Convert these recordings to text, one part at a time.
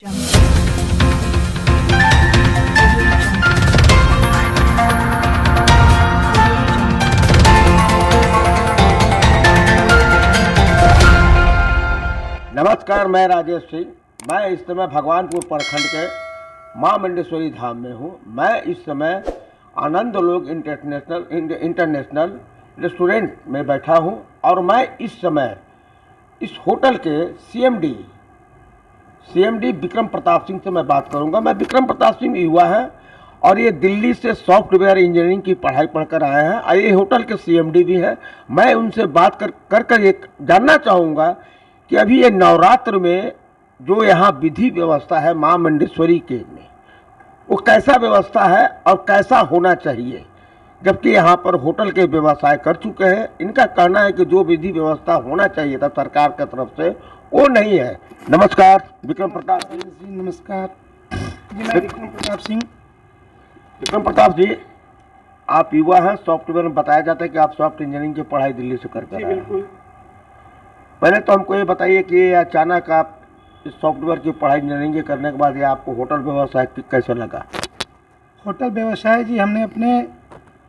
नमस्कार, मैं राजेश सिंह। मैं इस समय भगवानपुर प्रखंड के माँ मुंडेश्वरी धाम में हूँ। मैं इस समय आनंद लोक इंटरनेशनल रेस्टोरेंट में बैठा हूँ और मैं इस समय इस होटल के सीएमडी विक्रम प्रताप सिंह से मैं बात करूँगा। मैं विक्रम प्रताप सिंह युवा है और ये दिल्ली से सॉफ्टवेयर इंजीनियरिंग की पढ़ाई पढ़कर आए हैं और ये होटल के सीएमडी भी है। मैं उनसे बात कर ये जानना चाहूँगा कि अभी ये नवरात्र में जो यहाँ विधि व्यवस्था है माँ मुंडेश्वरी के में, वो कैसा व्यवस्था है और कैसा होना चाहिए, जबकि यहाँ पर होटल के व्यवसाय कर चुके हैं। इनका कहना है कि जो विधि व्यवस्था होना चाहिए था सरकार की तरफ से वो नहीं है। नमस्कार विक्रम प्रताप जी। नमस्कार जी, मैं विक्रम प्रताप सिंह। विक्रम प्रताप जी, आप युवा हैं, सॉफ्टवेयर में बताया जाता है कि आप सॉफ्ट इंजीनियरिंग की पढ़ाई दिल्ली से करते हैं। बिल्कुल। पहले तो हमको ये बताइए कि अचानक आप इस सॉफ्टवेयर की पढ़ाई इंजीनियरिंग करने के बाद ये आपको होटल व्यवसाय कैसे लगा? होटल व्यवसाय जी हमने अपने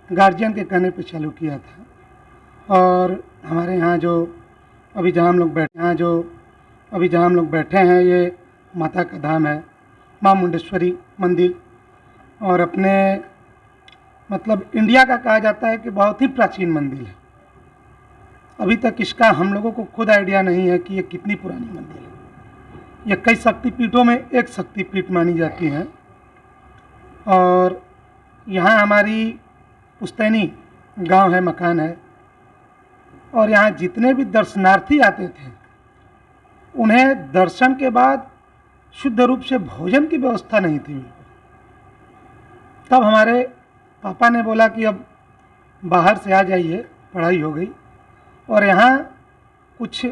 गार्जियन के कहने पे चालू किया था और हमारे यहाँ जो अभी जहाँ हम लोग बैठे हैं ये माता का धाम है, माँ मुंडेश्वरी मंदिर, और अपने मतलब इंडिया का कहा जाता है कि बहुत ही प्राचीन मंदिर है। अभी तक इसका हम लोगों को खुद आइडिया नहीं है कि ये कितनी पुरानी मंदिर है। ये कई शक्तिपीठों में एक शक्तिपीठ मानी जाती है और यहाँ हमारी पुश्तैनी गांव है, मकान है, और यहाँ जितने भी दर्शनार्थी आते थे उन्हें दर्शन के बाद शुद्ध रूप से भोजन की व्यवस्था नहीं थी। तब हमारे पापा ने बोला कि अब बाहर से आ जाइए, पढ़ाई हो गई और यहाँ कुछ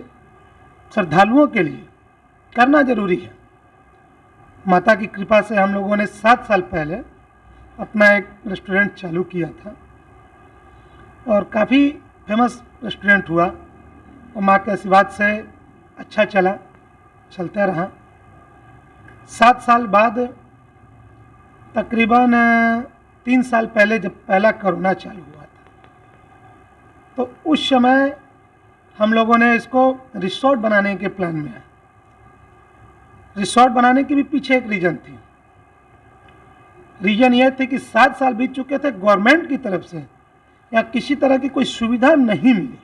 श्रद्धालुओं के लिए करना जरूरी है। माता की कृपा से हम लोगों ने 7 साल पहले अपना एक रेस्टोरेंट चालू किया था और काफ़ी फेमस रेस्टोरेंट हुआ और माँ के आशीर्वाद से अच्छा चलता रहा। 7 साल बाद तकरीबन 3 साल पहले जब पहला कोरोना चालू हुआ था तो उस समय हम लोगों ने इसको रिसोर्ट बनाने के प्लान में आए। रिसोर्ट बनाने के भी पीछे एक रीजन ये थे कि 7 साल बीत चुके थे, गवर्नमेंट की तरफ से या किसी तरह की कोई सुविधा नहीं मिली।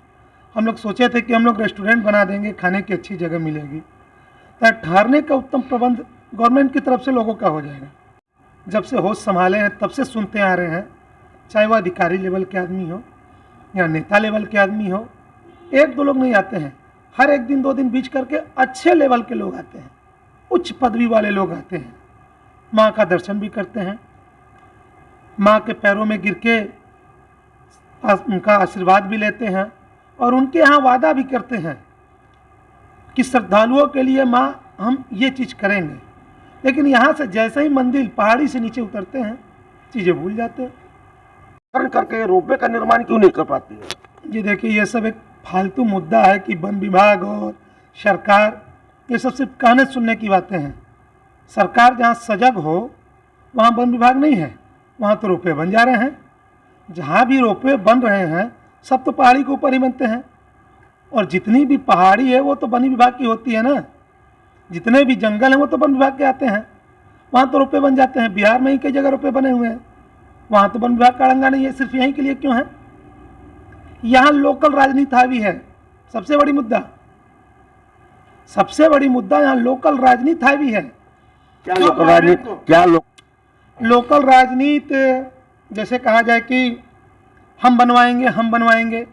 हम लोग सोचे थे कि हम लोग रेस्टोरेंट बना देंगे, खाने की अच्छी जगह मिलेगी, तो ठहरने का उत्तम प्रबंध गवर्नमेंट की तरफ से लोगों का हो जाएगा। जब से होश संभाले हैं तब से सुनते आ रहे हैं, चाहे वह अधिकारी लेवल के आदमी हो या नेता लेवल के आदमी हो, 1-2 लोग नहीं आते हैं, हर एक दिन 2 दिन बीच करके अच्छे लेवल के लोग आते हैं, उच्च पदवी वाले लोग आते हैं, माँ का दर्शन भी करते हैं, माँ के पैरों में गिर के उनका आशीर्वाद भी लेते हैं और उनके यहाँ वादा भी करते हैं कि श्रद्धालुओं के लिए माँ हम ये चीज़ करेंगे। लेकिन यहाँ से जैसे ही मंदिर पहाड़ी से नीचे उतरते हैं चीज़ें भूल जाते हैं। करके रोपवे का निर्माण क्यों नहीं कर पाती है? जी देखिए, ये सब एक फालतू मुद्दा है कि वन विभाग और सरकार, ये सब सिर्फ कहने सुनने की बातें हैं। सरकार जहाँ सजग हो वहाँ वन विभाग नहीं है, वहाँ तो रोपवे बन जा रहे हैं। जहाँ भी रोपवे बन रहे हैं सब तो पहाड़ी के ऊपर ही बनते हैं और जितनी भी पहाड़ी है वो तो वन विभाग की होती है ना। जितने भी जंगल हैं वो तो वन विभाग के आते हैं, वहाँ तो रोपवे बन जाते हैं। बिहार में ही कई जगह रोपवे बने हुए हैं, वहाँ तो वन विभाग का अड़ंगा नहीं है। सिर्फ यहीं के लिए क्यों है? यहाँ लोकल राजनीति हावी है। सबसे बड़ी मुद्दा यहाँ लोकल राजनीति हावी है। क्या लोकल राजनीति? लोकल राजनीति जैसे कहा जाए कि हम बनवाएंगे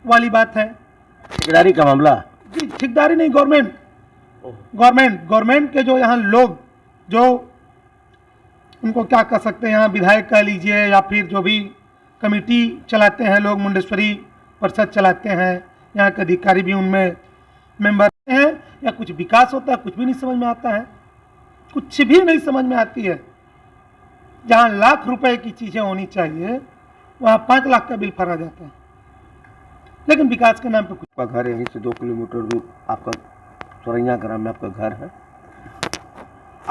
वाली बात है। ठेकेदारी का मामला? जी, ठेकेदारी नहीं, गवर्नमेंट के जो यहाँ लोग, जो उनको क्या कह सकते हैं, यहाँ विधायक कह लीजिए या फिर जो भी कमेटी चलाते हैं लोग, मुंडेश्वरी परिषद चलाते हैं, यहाँ के अधिकारी भी उनमें मेंबर हैं, या कुछ विकास होता है, कुछ भी नहीं समझ में आता है, कुछ भी नहीं समझ में आती है। जहाँ लाख रुपए की चीज़ें होनी चाहिए वहाँ 5 लाख का बिल फरा जाता है, लेकिन विकास के नाम पे कुछ। आपका घर यहीं से 2 किलोमीटर दूर आपका सोरैया ग्राम में आपका घर है।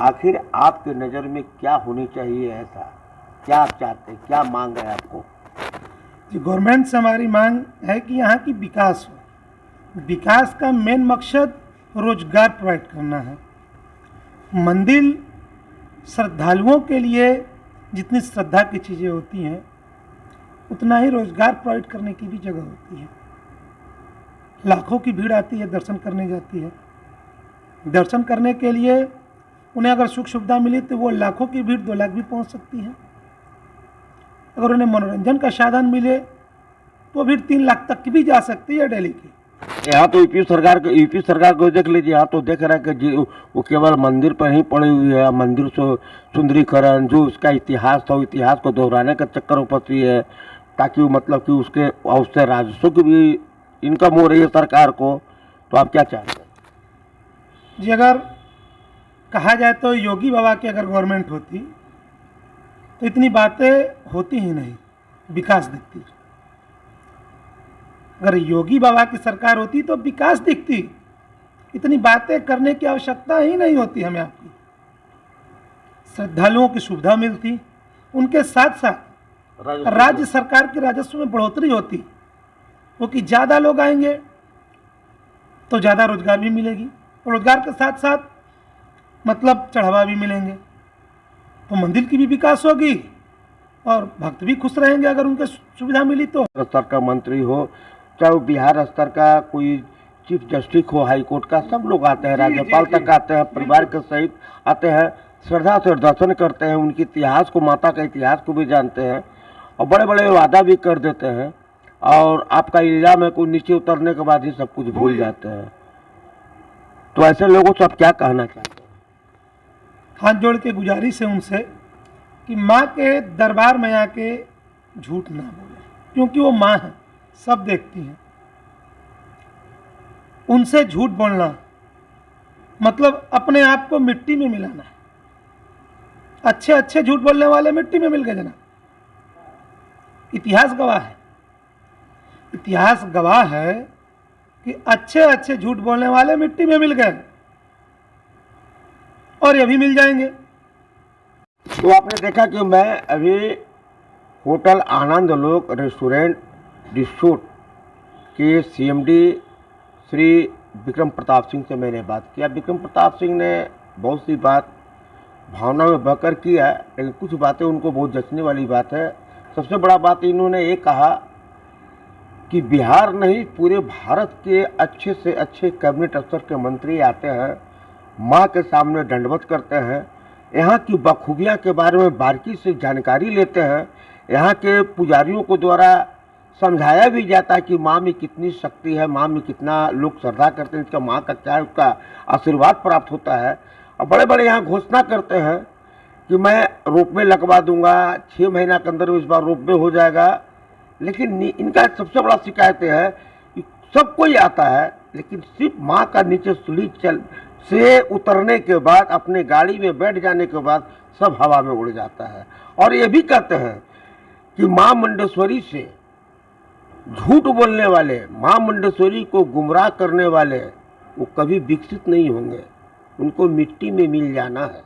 आखिर आपके नज़र में क्या होनी चाहिए, ऐसा क्या आप चाहते हैं, क्या मांग है आपको? जी, गवर्नमेंट से हमारी मांग है कि यहाँ की विकास हो। विकास का मेन मकसद रोजगार प्रोवाइड करना है। मंदिर श्रद्धालुओं के लिए जितनी श्रद्धा की चीज़ें होती हैं उतना ही रोजगार प्रोवाइड करने की भी जगह होती है। लाखों की भीड़ आती है, दर्शन करने जाती है। दर्शन करने के लिए उन्हें अगर सुख सुविधा मिली तो वो लाखों की भीड़ 2 लाख भी पहुंच सकती है। अगर उन्हें मनोरंजन का साधन मिले तो भीड़ 3 लाख तक की भी जा सकती है डेली की। यहाँ तो यूपी सरकार को देख लीजिए, यहाँ तो देख रहा है कि वो केवल मंदिर पर ही पड़ी हुई है। मंदिर सुंदरीकरण, जो उसका इतिहास था, इतिहास को दोहराने का चक्कर उपस्थित है, ताकि मतलब कि उससे राजस्व की भी इनकम हो रही है सरकार को। तो आप क्या चाहते हैं? जी, अगर कहा जाए तो योगी बाबा की अगर गवर्नमेंट होती तो इतनी बातें होती ही नहीं, विकास दिखती। अगर योगी बाबा की सरकार होती तो विकास दिखती, इतनी बातें करने की आवश्यकता ही नहीं होती हमें आपकी। श्रद्धालुओं की सुविधा मिलती, उनके साथ साथ राज्य सरकार के राजस्व में बढ़ोतरी होती, क्योंकि ज़्यादा लोग आएंगे तो ज़्यादा रोजगार भी मिलेगी, रोजगार के साथ साथ मतलब चढ़ावा भी मिलेंगे, तो मंदिर की भी विकास होगी और भक्त भी खुश रहेंगे अगर उनके सुविधा मिली तो। स्तर का मंत्री हो, चाहे वो बिहार स्तर का कोई चीफ जस्टिस हो हाई कोर्ट का, सब लोग आते हैं, राज्यपाल तक आते हैं, परिवार के सहित आते हैं, श्रद्धा से दर्शन करते हैं, उनके इतिहास को, माता का इतिहास को भी जानते हैं और बड़े बड़े वादा भी कर देते हैं। और आपका इल्जाम है कोई नीचे उतरने के बाद ही सब कुछ भूल जाते हैं। तो ऐसे लोगों से आप क्या कहना चाहते हैं? हाथ जोड़ के गुजारिश है उनसे कि माँ के दरबार में आके झूठ ना बोले, क्योंकि वो माँ है, सब देखती हैं। उनसे झूठ बोलना मतलब अपने आप को मिट्टी में मिलाना है। अच्छे अच्छे झूठ बोलने वाले मिट्टी में मिल गए जना। इतिहास गवाह है, इतिहास गवाह है कि अच्छे अच्छे झूठ बोलने वाले मिट्टी में मिल गए और ये भी मिल जाएंगे। तो आपने देखा कि मैं अभी होटल आनंद लोक रेस्टोरेंट रिसोर्ट के सीएमडी श्री विक्रम प्रताप सिंह से मैंने बात किया। विक्रम प्रताप सिंह ने बहुत सी बात भावना में बहकर किया, लेकिन कुछ बातें उनको बहुत जचने वाली बात है। सबसे बड़ा बात इन्होंने ये कहा कि बिहार नहीं, पूरे भारत के अच्छे से अच्छे कैबिनेट स्तर के मंत्री आते हैं, माँ के सामने दंडवत करते हैं, यहाँ की बखूबियाँ के बारे में बारीकी से जानकारी लेते हैं, यहाँ के पुजारियों को द्वारा समझाया भी जाता है कि माँ में कितनी शक्ति है, माँ में कितना लोग श्रद्धा करते हैं, इसका माँ का क्या है, उसका आशीर्वाद प्राप्त होता है। और बड़े बड़े यहाँ घोषणा करते हैं कि मैं रोपवे लगवा दूंगा, 6 महीना के अंदर इस बार रोपवे हो जाएगा। लेकिन इनका सबसे बड़ा शिकायत है कि सब कोई आता है, लेकिन सिर्फ माँ का नीचे सीढ़ी से उतरने के बाद, अपने गाड़ी में बैठ जाने के बाद सब हवा में उड़ जाता है। और ये भी कहते हैं कि माँ मुंडेश्वरी से झूठ बोलने वाले, माँ मुंडेश्वरी को गुमराह करने वाले, वो कभी विकसित नहीं होंगे, उनको मिट्टी में मिल जाना है।